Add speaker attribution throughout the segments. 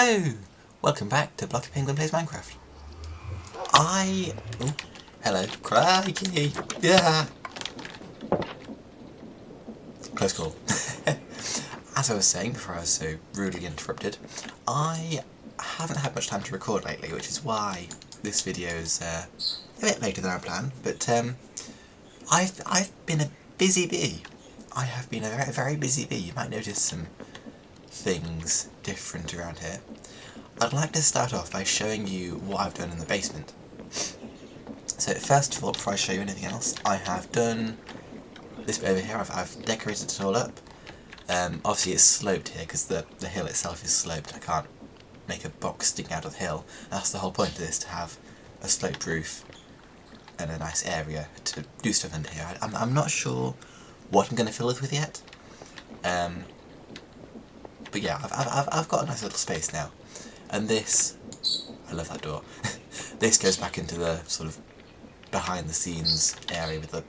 Speaker 1: Hello! Welcome back to BlockyPenguin Plays Minecraft. Oh, hello. Crikey! Yeah! Close call. As I was saying before I was so rudely interrupted, I haven't had much time to record lately, which is why this video is a bit later than I planned, but I've been a busy bee. I have been a very, very busy bee. You might notice some things different around here. I'd like to start off by showing you what I've done in the basement. So first of all, before I show you anything else, I have done this bit over here. I've decorated it all up. Obviously it's sloped here because the hill itself is sloped. I can't make a box sticking out of the hill. That's the whole point of this, to have a sloped roof and a nice area to do stuff under here. I'm not sure what I'm going to fill it with yet. But yeah, I've got a nice little space now. And this, I love that door, this goes back into the sort of behind the scenes area with the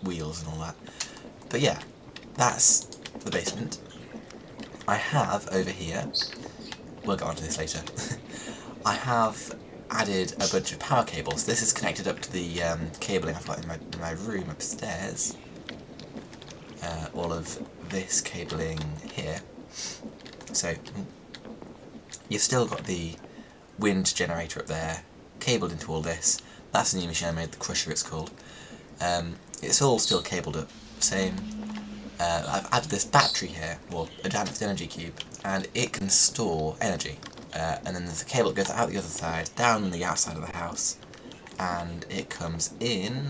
Speaker 1: wheels and all that. But yeah, that's the basement. I have over here, we'll get onto this later, I have added a bunch of power cables. This is connected up to the cabling I've got in my room upstairs. All of this cabling here. So you've still got the wind generator up there, cabled into all this. That's a new machine I made, the Crusher it's called. It's all still cabled up, same. I've added this battery here, or advanced energy cube, and it can store energy. And then there's a cable that goes out the other side, down the outside of the house, and it comes in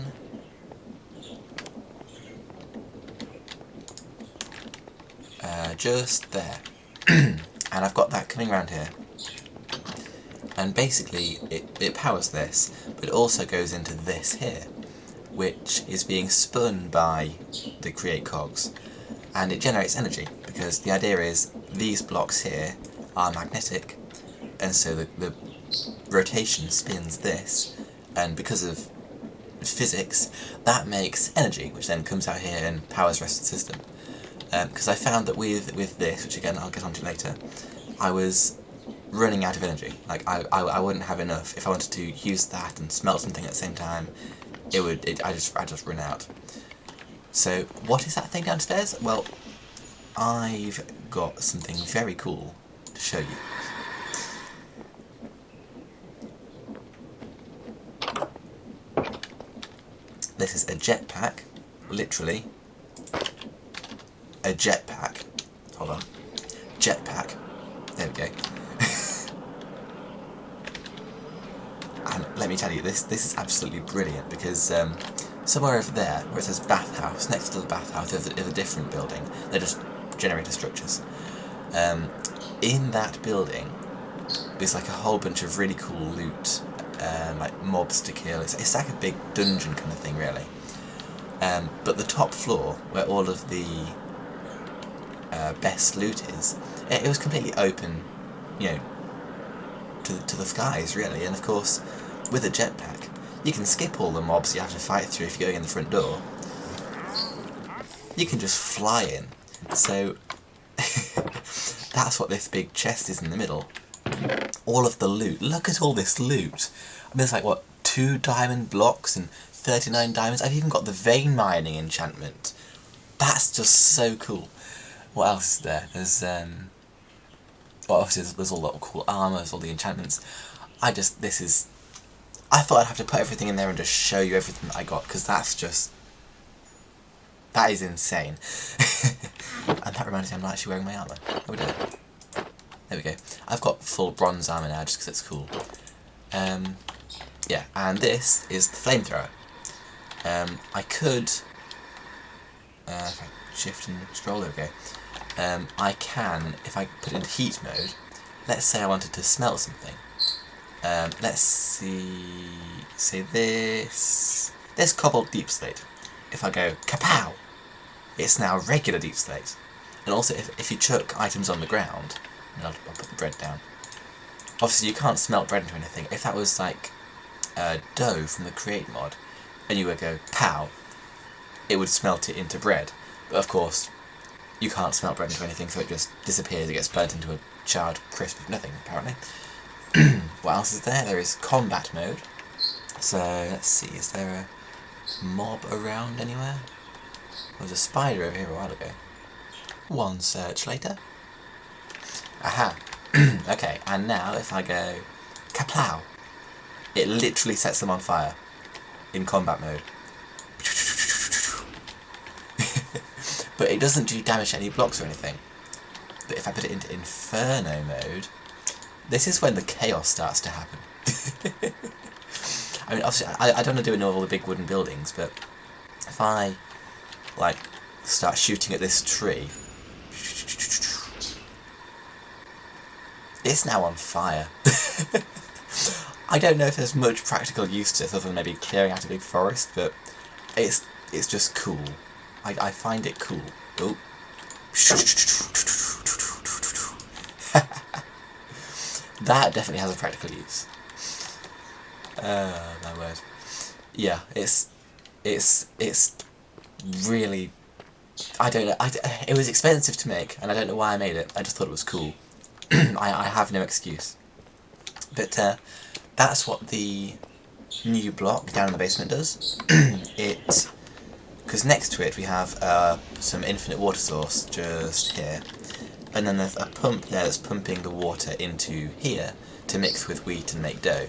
Speaker 1: just there. And I've got that coming around here, and basically it powers this, but it also goes into this here, which is being spun by the create cogs, and it generates energy, because the idea is these blocks here are magnetic, and so the rotation spins this, and because of physics that makes energy, which then comes out here and powers the rest of the system. Because I found that with this, which again I'll get onto later, I was running out of energy. Like I wouldn't have enough if I wanted to use that and smelt something at the same time. I'd just run out. So what is that thing downstairs? Well, I've got something very cool to show you. This is a jetpack, literally. A jetpack. Hold on. Jetpack. There we go. And let me tell you, this is absolutely brilliant, because somewhere over there, where it says bathhouse, next to the bathhouse is a different building. They're just generator structures. In that building, there's like a whole bunch of really cool loot, like mobs to kill. It's like a big dungeon kind of thing, really. But the top floor, where all of the best loot is, it was completely open, you know, to the skies, really. And of course, with a jetpack, you can skip all the mobs you have to fight through if you're going in the front door. You can just fly in. So that's what this big chest is in the middle. All of the loot. Look at all this loot. I mean, there's like, what, 2 diamond blocks and 39 diamonds. I've even got the vein mining enchantment. That's just so cool. What else is there? There's well, obviously there's all that cool armour, there's all the enchantments. I thought I'd have to put everything in there and just show you everything that I got, because that is insane. And that reminds me, I'm not actually wearing my armour. Oh, we did it. There we go. I've got full bronze armour now, just because it's cool. Yeah, and this is the flamethrower. I could if I shift and scroll, there we go. I can, if I put it into heat mode, let's say I wanted to smelt something. Let's see, say this cobalt deep slate. If I go kapow, it's now regular deep slate. And also, if you chuck items on the ground, and I'll put the bread down. Obviously, you can't smelt bread into anything. If that was like dough from the create mod, and you would go pow, it would smelt it into bread. But of course, you can't smelt bread into anything, so it just disappears. It gets burnt into a charred crisp of nothing, apparently. What else is there? There is combat mode. So, let's see, is there a mob around anywhere? There was a spider over here a while ago. One search later. Aha. Okay, and now if I go kaplow, it literally sets them on fire in combat mode. But it doesn't do damage to any blocks or anything. But if I put it into inferno mode, this is when the chaos starts to happen. I mean, obviously, I don't want to do it in all the big wooden buildings, but if I, like, start shooting at this tree, it's now on fire. I don't know if there's much practical use to this other than maybe clearing out a big forest, but it's just cool. I find it cool. Oh. That definitely has a practical use. My word. Yeah, it's really, I don't know, it was expensive to make, and I don't know why I made it, I just thought it was cool. I have no excuse. But that's what the new block down in the basement does. Because next to it we have some infinite water source just here, and then there's a pump there that's pumping the water into here to mix with wheat and make dough.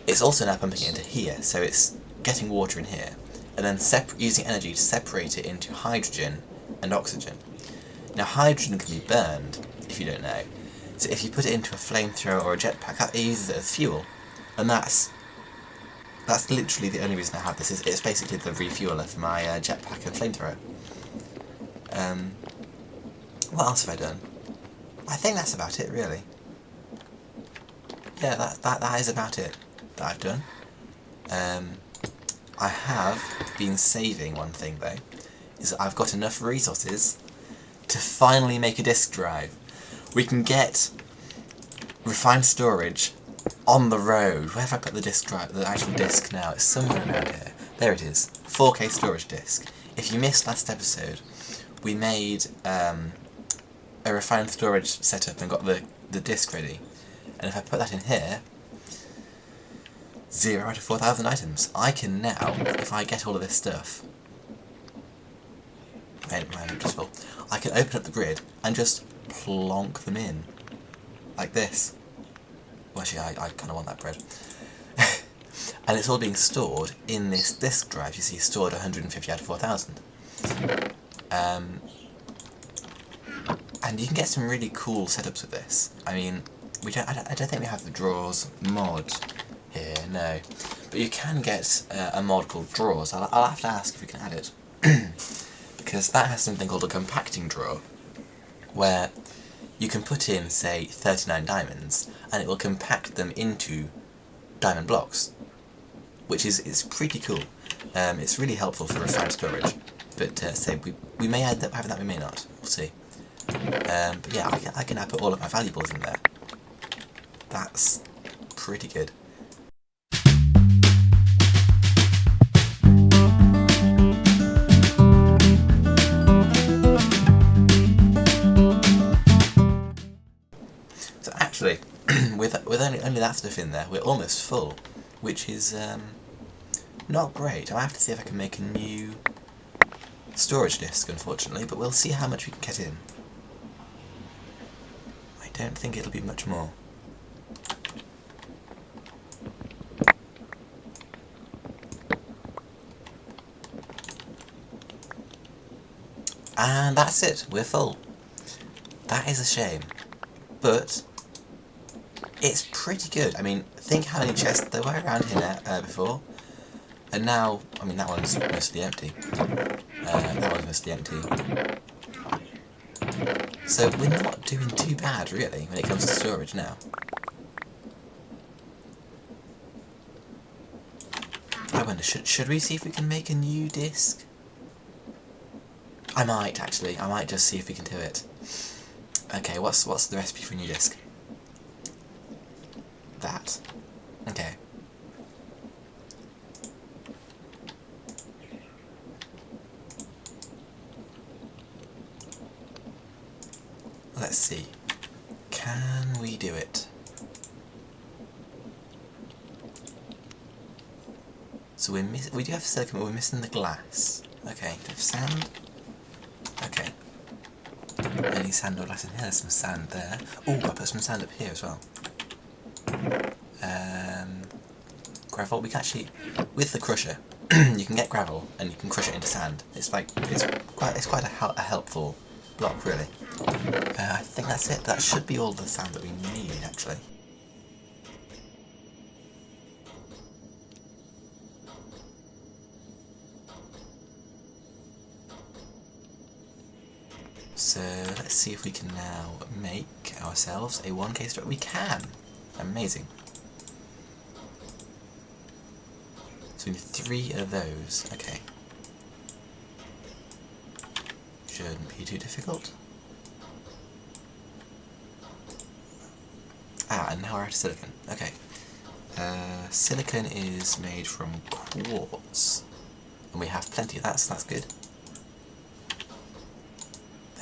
Speaker 1: It's also now pumping it into here, so it's getting water in here, and then using energy to separate it into hydrogen and oxygen. Now hydrogen can be burned, if you don't know. So if you put it into a flamethrower or a jetpack, it uses it as fuel, and that's literally the only reason I have this. It's basically the refueler for my jetpack and flamethrower. What else have I done? I think that's about it, really. Yeah, that is about it that I've done. I have been saving one thing though, is that I've got enough resources to finally make a disk drive. We can get refined storage on the road. Where have I put the disk drive? The actual disk now? It's somewhere around here. There it is. 4K storage disk. If you missed last episode, we made a refined storage setup and got the disk ready. And if I put that in here, 0 out of 4,000 items. I can now, if I get all of this stuff, my inventory's full, I can open up the grid and just plonk them in. Like this. Well, actually, I kind of want that bread. And it's all being stored in this disk drive. You see, stored 150 out of 4,000. And you can get some really cool setups with this. I mean, I don't think we have the drawers mod here, no. But you can get a mod called drawers. I'll have to ask if we can add it. Because that has something called a compacting drawer, where you can put in, say, 39 diamonds, and it will compact them into diamond blocks, which is pretty cool. It's really helpful for refined storage, but say we may end up having that, we may not. We'll see. But yeah, I can now put all of my valuables in there. That's pretty good. So actually, with only that stuff in there, we're almost full, which is not great. I'll have to see if I can make a new storage disk, unfortunately, but we'll see how much we can get in. I don't think it'll be much more. And that's it, we're full. That is a shame, but it's pretty good. I mean, think how many chests there were around here before, and now, I mean, that one's mostly empty. That one's mostly empty. So we're not doing too bad, really, when it comes to storage now. I wonder, should we see if we can make a new disk? I might, actually. I might just see if we can do it. Okay, what's the recipe for a new disk? That. Okay. Let's see. do it. So we do have silicon, but we're missing the glass. Okay, do we have sand? Okay. Any sand or glass in here? There's some sand there. Oh, I'll put some sand up here as well. Gravel. We can actually, with the crusher, you can get gravel and you can crush it into sand. It's quite a helpful block, really. I think that's it. That should be all the sand that we need, actually. So let's see if we can now make ourselves a 1K store. We can! Amazing. So we need 3 of those. Okay. Shouldn't be too difficult. Ah, and now we're out of silicon. Okay. Silicon is made from quartz. And we have plenty of that, so that's good.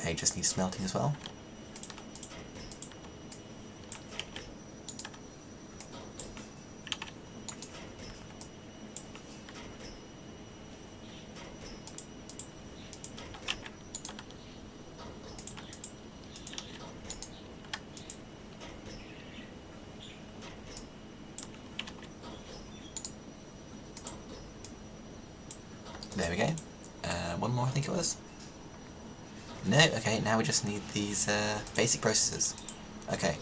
Speaker 1: They just need smelting as well. There we go. One more, I think it was. No, okay, now we just need these basic processes. Okay.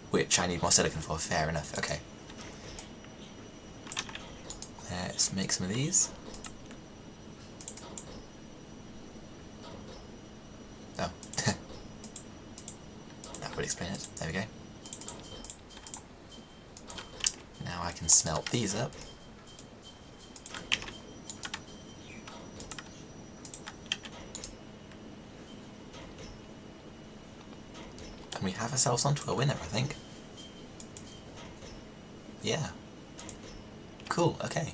Speaker 1: Which I need more silicon for, fair enough, okay. Let's make some of these. Oh. That would explain it. There we go. Now I can smelt these up. And we have ourselves onto a winner, I think. Yeah. Cool, okay.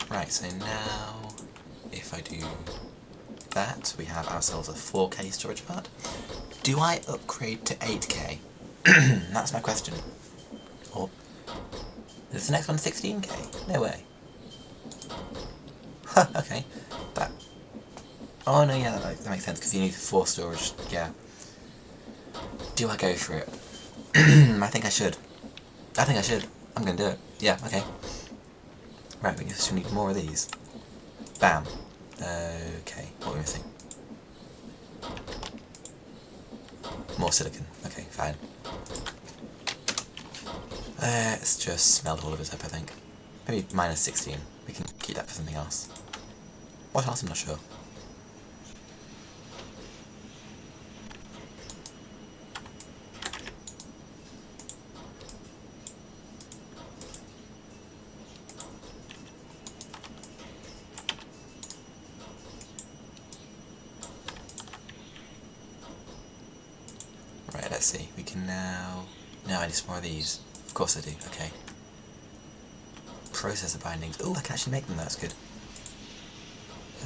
Speaker 1: Right, so now, if I do that, we have ourselves a 4K storage part. Do I upgrade to 8K? That's my question. Or is the next one 16K? No way. Okay. That. Oh no, yeah, that makes sense because you need 4 storage. Yeah. Do I go for it? I think I should. I'm gonna do it. Yeah, okay. Right, we just need more of these. Bam. Okay, what are we missing? More silicon. Okay, fine. Let's just smelt all of it up, I think. Maybe minus 16. We can keep that for something else. What else? I'm not sure. Right, let's see. We can now... No, I need some more of these. Of course I do. Okay. Processor bindings. Oh, I can actually make them. That's good.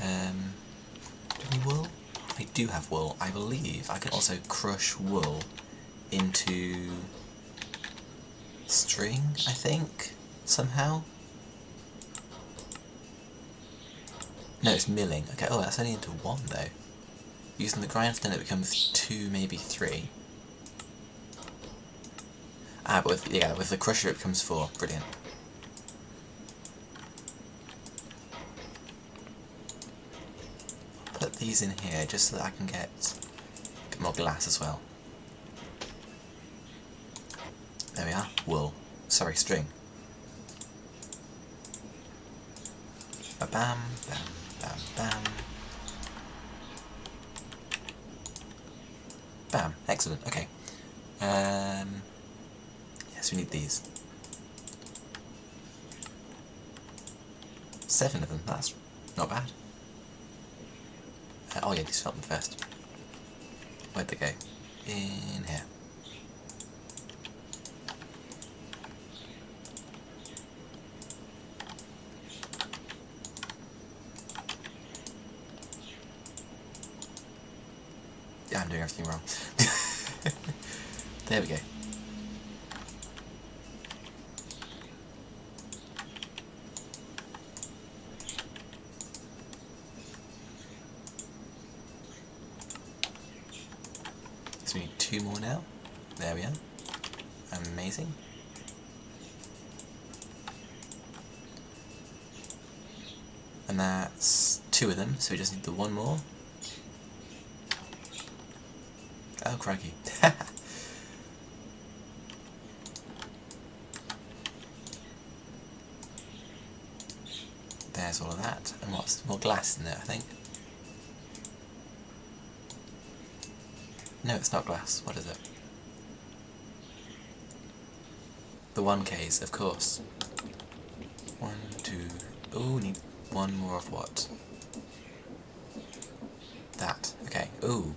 Speaker 1: Do we need wool? I do have wool. I believe I can also crush wool into string, I think, somehow. No, it's milling. Okay, oh, that's only into 1 though. Using the grindstone it becomes 2, maybe 3. Ah, but with the crusher it becomes 4. Brilliant. I'll put these in here just so that I can get more glass as well. There we are. Wool. Sorry, string. Ba-bam, bam, bam, bam. Bam. Excellent. Okay. Yes, we need these. 7 of them. That's not bad. Oh yeah, just felt them first. Where'd they go? In here. Yeah, I'm doing everything wrong. There we go. So we need 2 more now. There we are. Amazing. And that's 2 of them, so we just need the 1 more. Oh, crikey. There's all of that. And what's more glass in there, I think? No, it's not glass. What is it? The 1Ks, of course. 1, 2... Oh, we need 1 more of what? That. Okay. Ooh.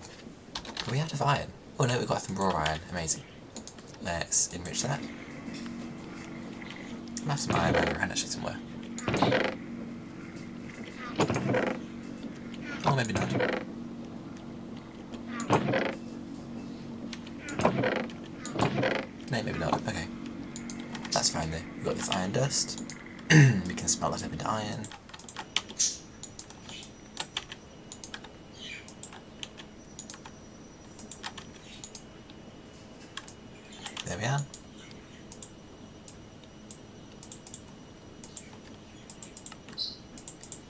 Speaker 1: Are we out of iron? Oh no, we've got some raw iron. Amazing. Let's enrich that. I have some iron around actually somewhere. Oh, maybe not. No, maybe not. Okay. That's fine though. We've got this iron dust. We can smelt that up into iron. There we are.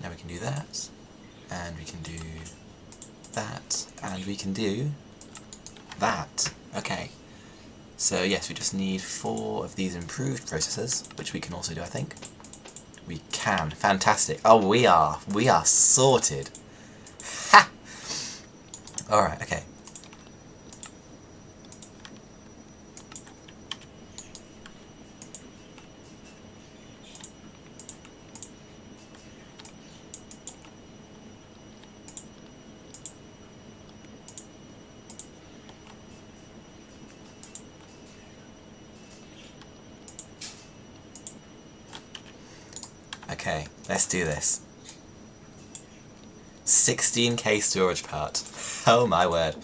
Speaker 1: Now we can do that, and we can do that, and we can do that. Okay. So yes, we just need 4 of these improved processors, which we can also do, I think. We can. Fantastic. Oh, we are sorted. Ha! Alright, okay. Okay, let's do this. 16k storage part. Oh my word.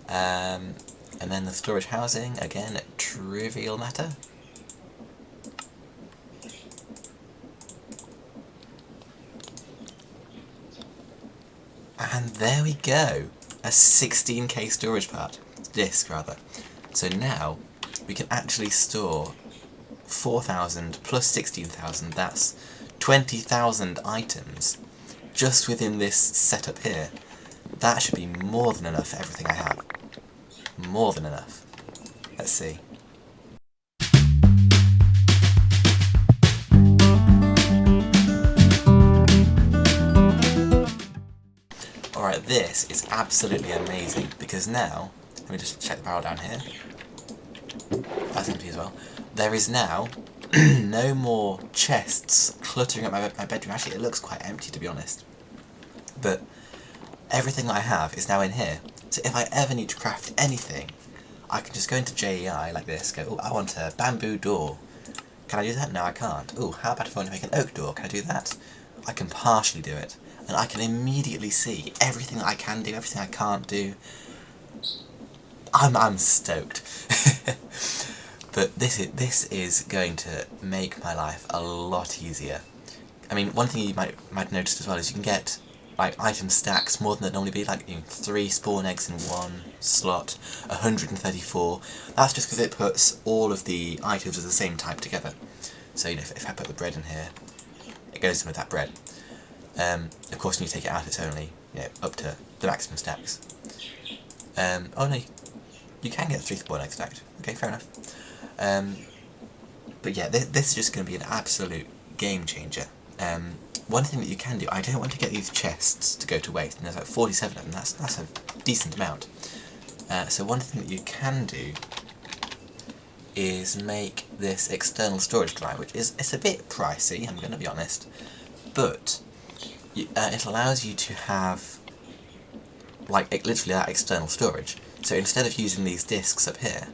Speaker 1: And then the storage housing, again, trivial matter. And there we go. A 16k storage part. Disk, rather. So now, we can actually store 4,000 plus 16,000, that's 20,000 items just within this setup here. That should be more than enough for everything I have. More than enough. Let's see. Alright, this is absolutely amazing because now, let me just check the barrel down here. That's empty as well. There is now no more chests cluttering up my bedroom. Actually, it looks quite empty, to be honest. But everything that I have is now in here. So if I ever need to craft anything, I can just go into JEI like this, go, oh, I want a bamboo door. Can I do that? No, I can't. Oh, how about if I want to make an oak door? Can I do that? I can partially do it. And I can immediately see everything that I can do, everything I can't do. I'm stoked. But this is going to make my life a lot easier. I mean, one thing you might notice as well is you can get like item stacks more than they'd normally be, like 3 spawn eggs in 1 slot, 134. That's just because it puts all of the items of the same type together. So if I put the bread in here, it goes in with that bread. Of course, when you take it out, it's only up to the maximum stacks. Oh no, you can get 3 spawn eggs stacked. Okay, fair enough. But yeah, this is just going to be an absolute game changer. One thing that you can do, I don't want to get these chests to go to waste, and there's like 47 of them, that's a decent amount. So one thing that you can do is make this external storage drive, which it's a bit pricey, I'm going to be honest, but it allows you to have like literally that external storage. So instead of using these discs up here,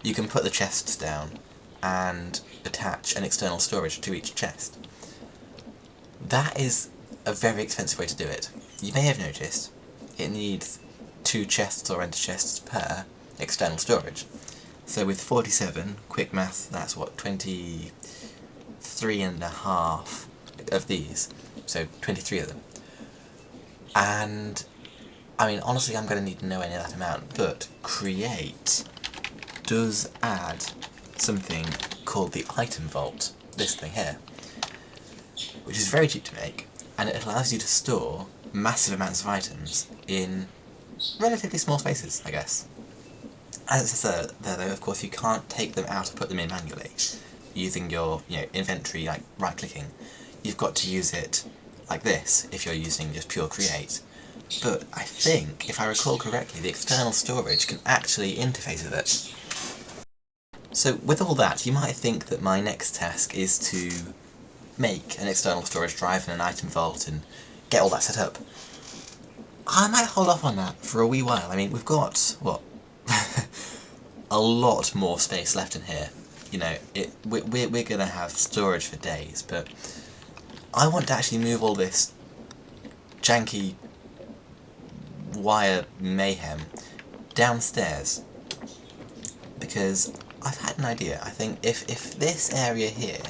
Speaker 1: you can put the chests down and attach an external storage to each chest. That is a very expensive way to do it. You may have noticed it needs 2 chests or ender chests per external storage. So with 47, quick math, that's what, 23.5 of these. So 23 of them. And, I mean, honestly, I'm going to need nowhere near that amount, but create does add something called the item vault, this thing here, which is very cheap to make, and it allows you to store massive amounts of items in relatively small spaces, I guess. As it says there though, of course, you can't take them out and put them in manually using your inventory, like right-clicking. You've got to use it like this if you're using just pure create. But I think, if I recall correctly, the external storage can actually interface with it. So with all that, you might think that my next task is to make an external storage drive and an item vault and get all that set up. I might hold off on that for a wee while. I mean, we've got, what, a lot more space left in here. You know, we're going to have storage for days, but I want to actually move all this janky wire mayhem downstairs, because I've had an idea. I think if this area here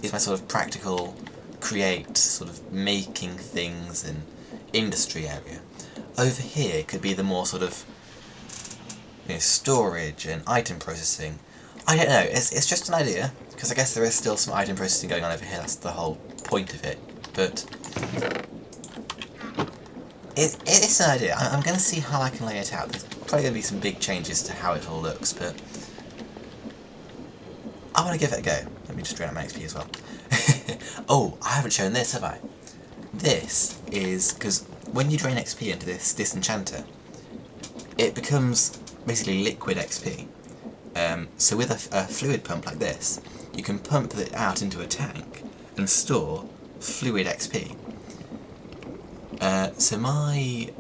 Speaker 1: is my sort of practical create, sort of making things and industry area, over here could be the more sort of storage and item processing. I don't know, it's just an idea, because I guess there is still some item processing going on over here, that's the whole point of it, but it's an idea. I'm going to see how I can lay it out. There's probably going to be some big changes to how it all looks, but I want to give it a go. Let me just drain out my XP as well. Oh, I haven't shown this, have I? This is, because when you drain XP into this disenchanter, it becomes basically liquid XP. So with a fluid pump like this, you can pump it out into a tank and store fluid XP. So my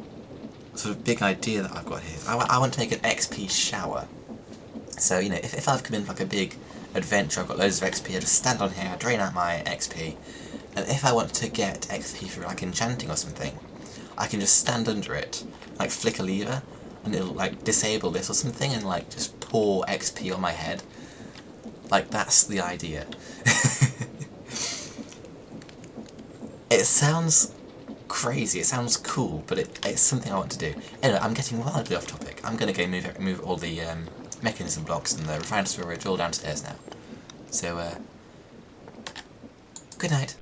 Speaker 1: sort of big idea that I've got here, I want to make an XP shower. So, if I've come in for like a big adventure, I've got loads of XP, I just stand on here, I drain out my XP, and if I want to get XP for like enchanting or something, I can just stand under it, like flick a lever, and it'll like disable this or something, and like just pour XP on my head. Like, that's the idea. It sounds crazy, it sounds cool, but it's something I want to do. Anyway, I'm getting wildly off topic. I'm going to go move all the mechanism blocks and the refined storage all downstairs now. So, good night.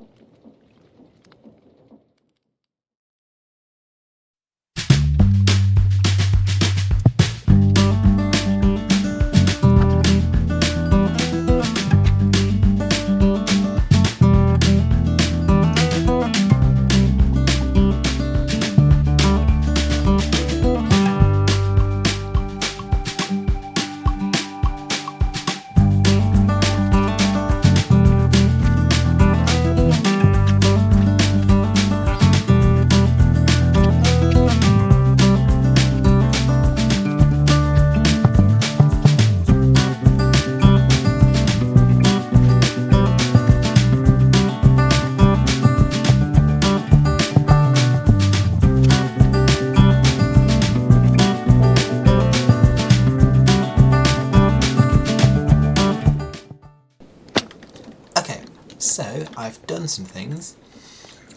Speaker 1: So, I've done some things.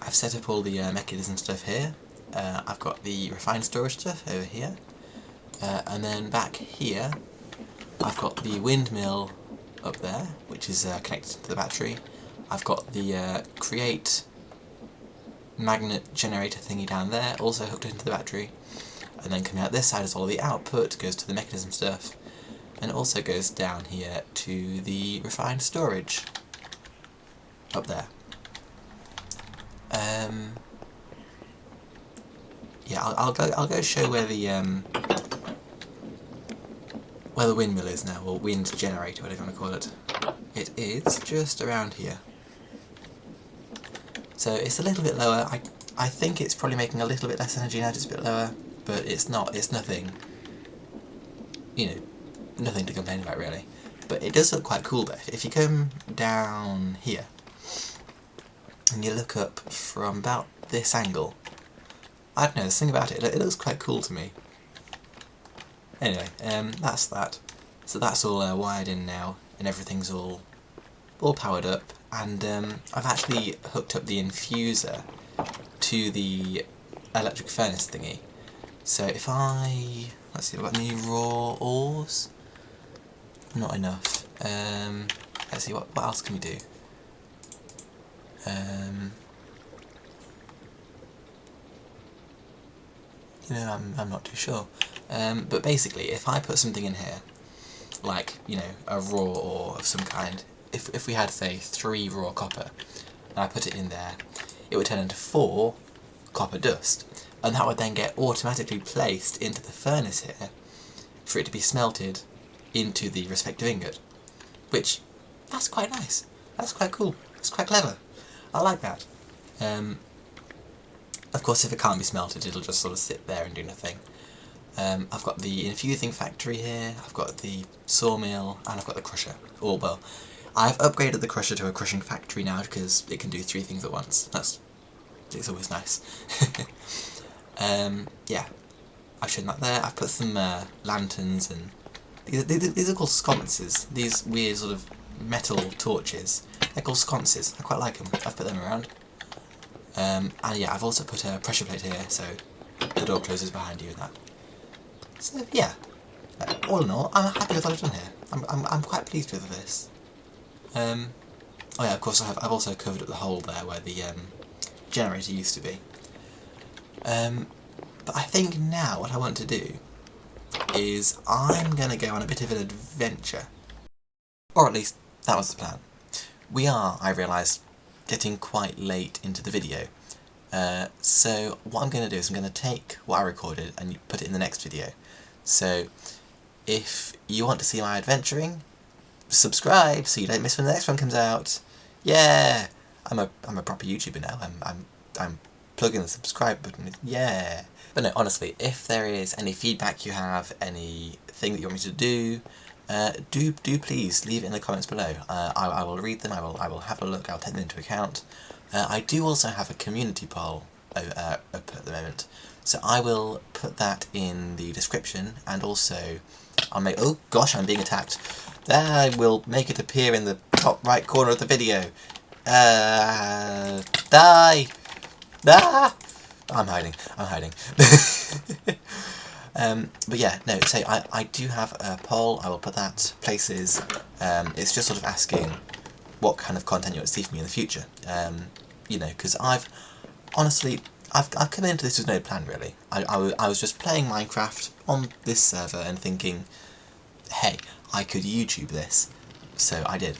Speaker 1: I've set up all the mechanism stuff here. I've got the refined storage stuff over here. And then back here, I've got the windmill up there, which is connected to the battery. I've got the create magnet generator thingy down there, also hooked into the battery. And then coming out this side is all the output, goes to the mechanism stuff, and also goes down here to the refined storage up there. Yeah, I'll go show where the windmill is now, or wind generator, whatever you want to call it. It is just around here. So it's a little bit lower. I think it's probably making a little bit less energy now, just a bit lower, but it's not. It's nothing. Nothing to complain about really. But it does look quite cool though. If you come down here and you look up from about this angle, I don't know, there's something about it. It looks quite cool to me. Anyway, that's that. So that's all wired in now, and everything's all powered up. And I've actually hooked up the infuser to the electric furnace thingy. So if let's see, I've got any raw ores? Not enough. Let's see, what else can we do? You know, I'm not too sure. But basically, if I put something in here, like, you know, a raw ore of some kind, if we had, say, 3 raw copper, and I put it in there, it would turn into 4 copper dust, and that would then get automatically placed into the furnace here for it to be smelted into the respective ingot. Which, that's quite nice. That's quite cool. It's quite clever. I like that. Of course, if it can't be smelted, it'll just sort of sit there and do nothing. I've got the infusing factory here, I've got the sawmill, and I've got the crusher. Oh, well, I've upgraded the crusher to a crushing factory now because it can do 3 things at once. It's always nice. Yeah, I've shown that there. I've put some lanterns, and these are called sconces. These weird sort of metal torches. They're called sconces. I quite like them. I've put them around. And yeah, I've also put a pressure plate here, so the door closes behind you and that. So yeah, all in all, I'm happy with what I've done here. I'm quite pleased with this. Oh yeah, of course I've also covered up the hole there where the generator used to be. But I think now what I want to do is I'm going to go on a bit of an adventure. Or at least that was the plan. We are, I realised, getting quite late into the video. So what I'm going to do is I'm going to take what I recorded and put it in the next video. So if you want to see my adventuring, subscribe so you don't miss when the next one comes out. Yeah, I'm a proper YouTuber now. I'm plugging the subscribe button. Yeah. But no, honestly, if there is any feedback you have, anything that you want me to do, do please leave it in the comments below. I will read them. I will have a look. I'll take them into account. I do also have a community poll up at the moment, so I will put that in the description, and also I'll make. Oh gosh, I'm being attacked. I will make it appear in the top right corner of the video. Die! Ah! I'm hiding. But yeah, no, so I do have a poll. I will put that places. It's just sort of asking what kind of content you want to see from me in the future. You know, because I've come into this with no plan really. I was just playing Minecraft on this server and thinking, hey, I could YouTube this. So I did.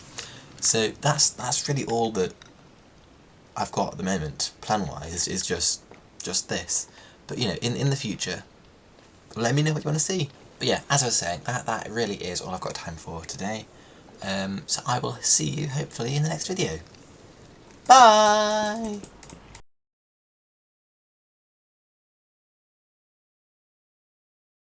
Speaker 1: So that's really all that I've got at the moment, plan-wise, is just this. But you know, in the future, let me know what you want to see. But yeah, as I was saying, that really is all I've got time for today. So I will see you hopefully in the next video. Bye!